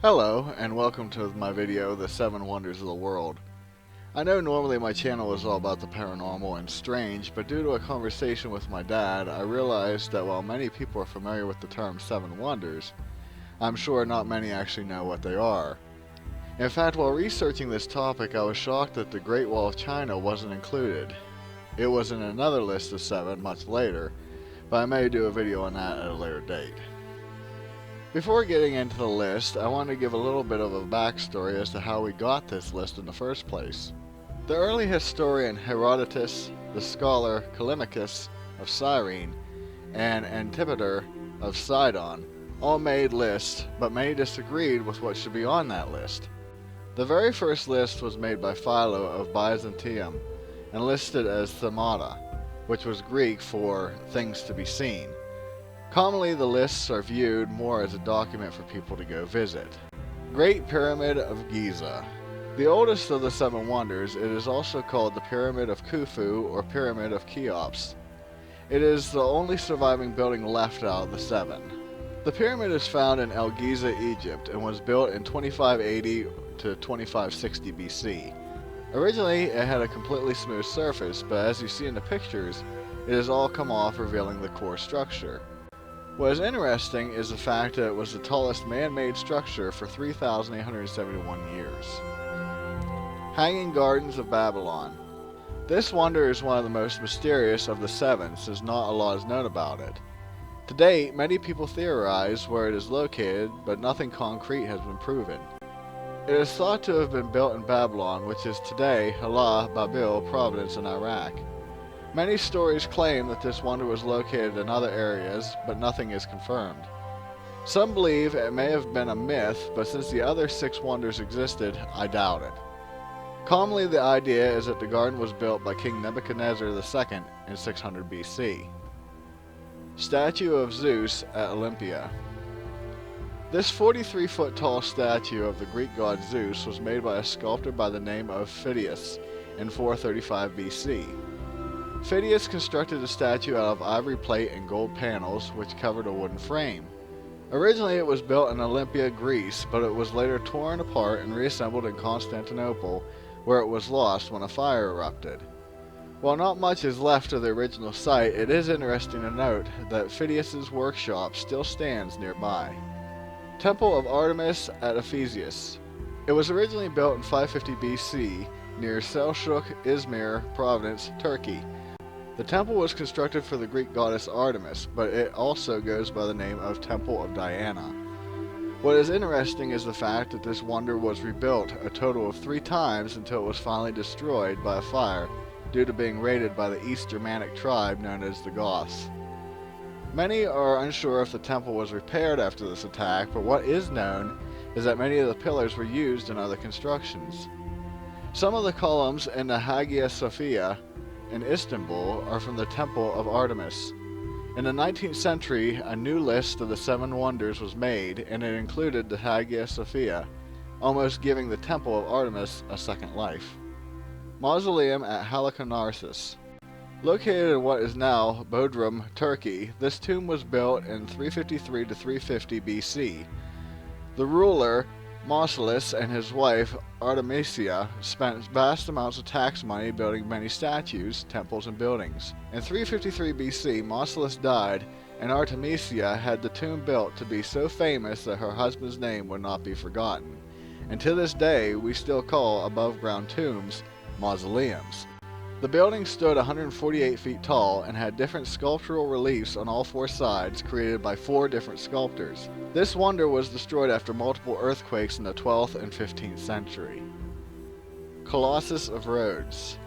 Hello, and welcome to my video, The 7 Wonders of the World. I know normally my channel is all about the paranormal and strange, but due to a conversation with my dad, I realized that while many people are familiar with the term 7 Wonders, I'm sure not many actually know what they are. In fact, while researching this topic, I was shocked that the Great Wall of China wasn't included. It was in another list of 7 much later, but I may do a video on that at a later date. Before getting into the list, I want to give a little bit of a backstory as to how we got this list in the first place. The early historian Herodotus, the scholar Callimachus of Cyrene, and Antipater of Sidon all made lists, but many disagreed with what should be on that list. The very first list was made by Philo of Byzantium and listed as themata, which was Greek for things to be seen. Commonly, the lists are viewed more as a document for people to go visit. Great Pyramid of Giza. The oldest of the 7 wonders, it is also called the Pyramid of Khufu or Pyramid of Cheops. It is the only surviving building left out of the 7. The pyramid is found in El Giza, Egypt, and was built in 2580 to 2560 BC. Originally, it had a completely smooth surface, but as you see in the pictures, it has all come off, revealing the core structure. What is interesting is the fact that it was the tallest man-made structure for 3,871 years. Hanging Gardens of Babylon. This wonder is one of the most mysterious of the 7, since not a lot is known about it. To date, many people theorize where it is located, but nothing concrete has been proven. It is thought to have been built in Babylon, which is today Hala, Babil province in Iraq. Many stories claim that this wonder was located in other areas, but nothing is confirmed. Some believe it may have been a myth, but since the other 6 wonders existed, I doubt it. Commonly, the idea is that the garden was built by King Nebuchadnezzar II in 600 BC. Statue of Zeus at Olympia. This 43-foot tall statue of the Greek god Zeus was made by a sculptor by the name of Phidias in 435 BC. Phidias constructed the statue out of ivory plate and gold panels, which covered a wooden frame. Originally it was built in Olympia, Greece, but it was later torn apart and reassembled in Constantinople, where it was lost when a fire erupted. While not much is left of the original site, it is interesting to note that Phidias's workshop still stands nearby. Temple of Artemis at Ephesus. It was originally built in 550 BC near Selçuk, Izmir province, Turkey. The temple was constructed for the Greek goddess Artemis, but it also goes by the name of Temple of Diana. What is interesting is the fact that this wonder was rebuilt a total of 3 times until it was finally destroyed by a fire due to being raided by the East Germanic tribe known as the Goths. Many are unsure if the temple was repaired after this attack, but what is known is that many of the pillars were used in other constructions. Some of the columns in the Hagia Sophia in Istanbul are from the Temple of Artemis. In the 19th century, a new list of the 7 wonders was made, and it included the Hagia Sophia, almost giving the Temple of Artemis a second life. Mausoleum at Halicarnassus. Located in what is now Bodrum, Turkey, this tomb was built in 353 to 350 BC. The ruler Mausolus and his wife Artemisia spent vast amounts of tax money building many statues, temples, and buildings. In 353 BC, Mausolus died, and Artemisia had the tomb built to be so famous that her husband's name would not be forgotten. And to this day, we still call above-ground tombs mausoleums. The building stood 148 feet tall and had different sculptural reliefs on all 4 sides created by 4 different sculptors. This wonder was destroyed after multiple earthquakes in the 12th and 15th century. Colossus of Rhodes.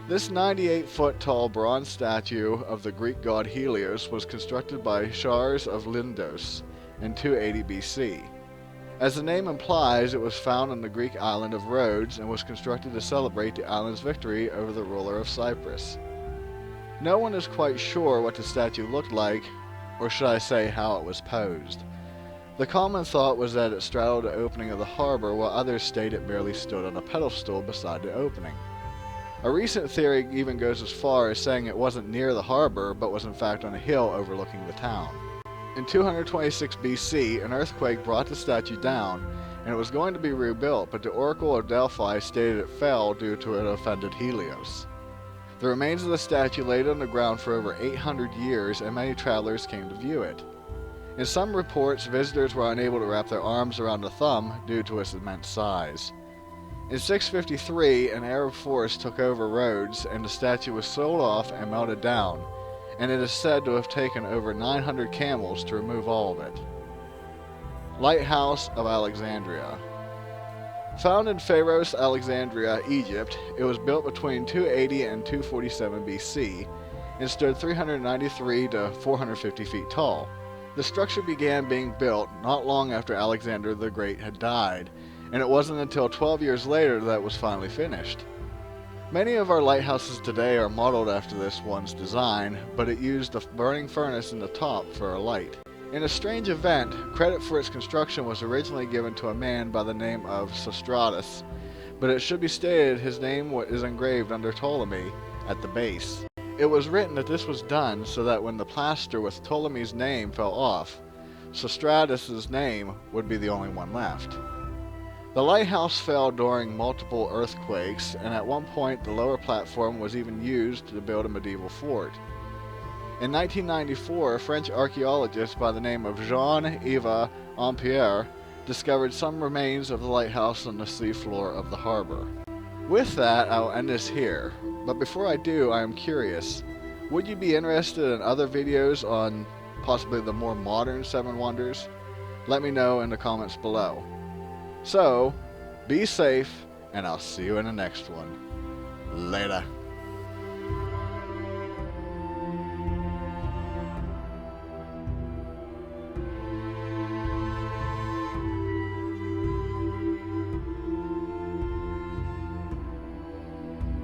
This 98-foot tall bronze statue of the Greek god Helios was constructed by Shars of Lindos in 280 BC. As the name implies, it was found on the Greek island of Rhodes and was constructed to celebrate the island's victory over the ruler of Cyprus. No one is quite sure what the statue looked like, or should I say how it was posed. The common thought was that it straddled the opening of the harbor, while others state it merely stood on a pedestal beside the opening. A recent theory even goes as far as saying it wasn't near the harbor, but was in fact on a hill overlooking the town. In 226 BC, an earthquake brought the statue down, and it was going to be rebuilt, but the Oracle of Delphi stated it fell due to it offended Helios. The remains of the statue laid on the ground for over 800 years, and many travelers came to view it. In some reports, visitors were unable to wrap their arms around the thumb due to its immense size. In 653, an Arab force took over Rhodes, and the statue was sold off and melted down, and it is said to have taken over 900 camels to remove all of it. Lighthouse of Alexandria. Found in Pharos, Alexandria, Egypt, it was built between 280 and 247 BC and stood 393 to 450 feet tall. The structure began being built not long after Alexander the Great had died, and it wasn't until 12 years later that it was finally finished. Many of our lighthouses today are modeled after this one's design, but it used a burning furnace in the top for a light. In a strange event, credit for its construction was originally given to a man by the name of Sostratus, but it should be stated his name is engraved under Ptolemy at the base. It was written that this was done so that when the plaster with Ptolemy's name fell off, Sostratus's name would be the only one left. The lighthouse fell during multiple earthquakes, and at one point the lower platform was even used to build a medieval fort. In 1994, a French archaeologist by the name of Jean-Yves Ampère discovered some remains of the lighthouse on the seafloor of the harbor. With that, I'll end this here, but before I do, I am curious, would you be interested in other videos on possibly the more modern Seven Wonders? Let me know in the comments below. So, be safe, and I'll see you in the next one. Later.